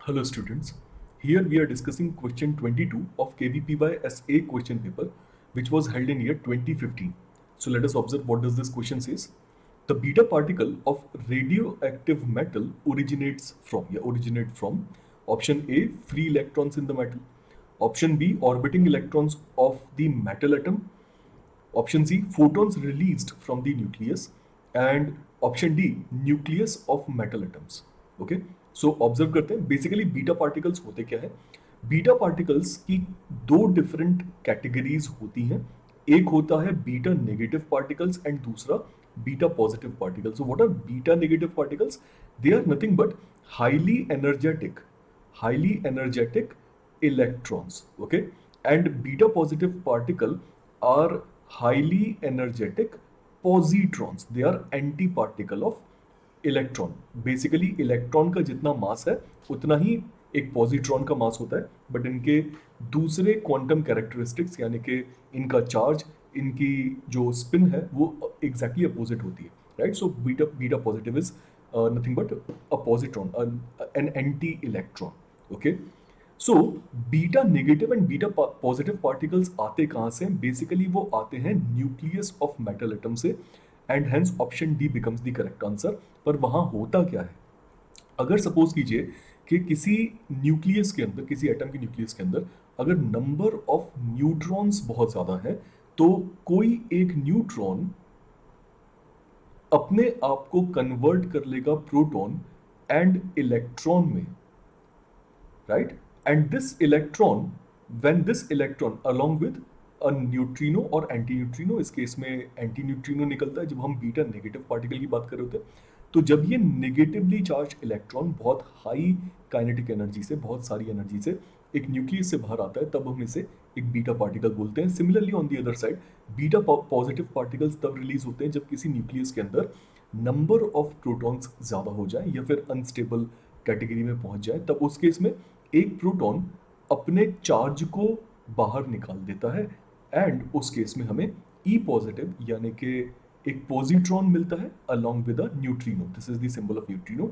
Hello students, here we are discussing question 22 of KVPY SA question paper which was held in year 2015. So let us observe what does this question says. The beta particle of radioactive metal originates from option A, free electrons in the metal, option B, orbiting electrons of the metal atom, option C, photons released from the nucleus, and option D, nucleus of metal atoms. Okay, so observe करते हैं basically beta particles होते क्या है. Beta particles की दो different categories होती हैं. एक होता है बीटा नेगेटिव पार्टिकल्स एंड दूसरा beta positive particles. So what are beta negative particles? They are nothing but highly energetic electrons. Okay, and beta positive particle are highly energetic positrons. They are anti-particle of electron. Basically electron का जितना मास है उतना ही एक positron का मास होता है, but इनके दूसरे क्वांटम कैरेक्टरिस्टिक्स यानी कि इनका चार्ज, इनकी जो स्पिन है वो एग्जैक्टली अपोजिट होती है. Right, so beta beta positive is nothing but a positron, an anti electron. Okay, so beta negative and beta positive particles आते कहाँ से? बेसिकली वो आते हैं न्यूक्लियस ऑफ मेटल एटम से, and hence option D becomes the correct answer. पर वहां होता क्या है? अगर सपोज कीजिए कि किसी न्यूक्लियस के अंदर, किसी एटम के न्यूक्लियस के अंदर अगर नंबर ऑफ न्यूट्रॉन्स बहुत ज्यादा है तो कोई एक न्यूट्रॉन अपने आप को कन्वर्ट कर लेगा प्रोटॉन एंड इलेक्ट्रॉन में. Right, and this electron, when this electron along with a neutrino और एंटी न्यूट्रिनो, इस केस में एंटी न्यूट्रिनो निकलता है जब हम बीटा नेगेटिव पार्टिकल की बात कर रहे होते हैं. तो जब ये नेगेटिवली चार्ज इलेक्ट्रॉन बहुत हाई काइनेटिक एनर्जी से, बहुत सारी एनर्जी से एक न्यूक्लियस से बाहर आता है, तब हम इसे एक बीटा पार्टिकल बोलते हैं. Similarly on the other side, beta positive particles तब रिलीज होते हैं जब किसी न्यूक्लियस के अंदर नंबर ऑफ प्रोटॉन्स ज्यादा हो जाए या फिर अनस्टेबल कैटेगरी में पहुंच जाए. तब उस केस में एक प्रोटॉन अपने चार्ज को बाहर निकाल देता है एंड उस केस में हमें ई पॉजिटिव यानी कि एक पॉजिट्रॉन मिलता है along with a neutrino. This is the symbol of neutrino.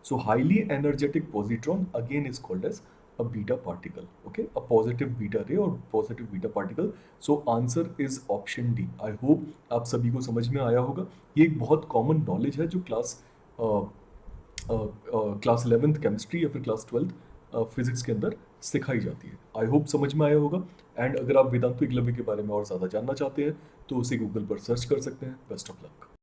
So highly energetic positron again is called as a beta particle. Okay, a positive beta ray or positive beta particle. So answer is option D. I hope आप सभी को समझ में आया होगा. ये एक बहुत कॉमन नॉलेज है जो क्लास 11th केमिस्ट्री या फिर क्लास 12th फिजिक्स के अंदर सिखाई जाती है. आई होप समझ में आया होगा. एंड अगर आप वेदांत एकलव्य के बारे में और ज़्यादा जानना चाहते हैं तो उसे गूगल पर सर्च कर सकते हैं. Best of luck.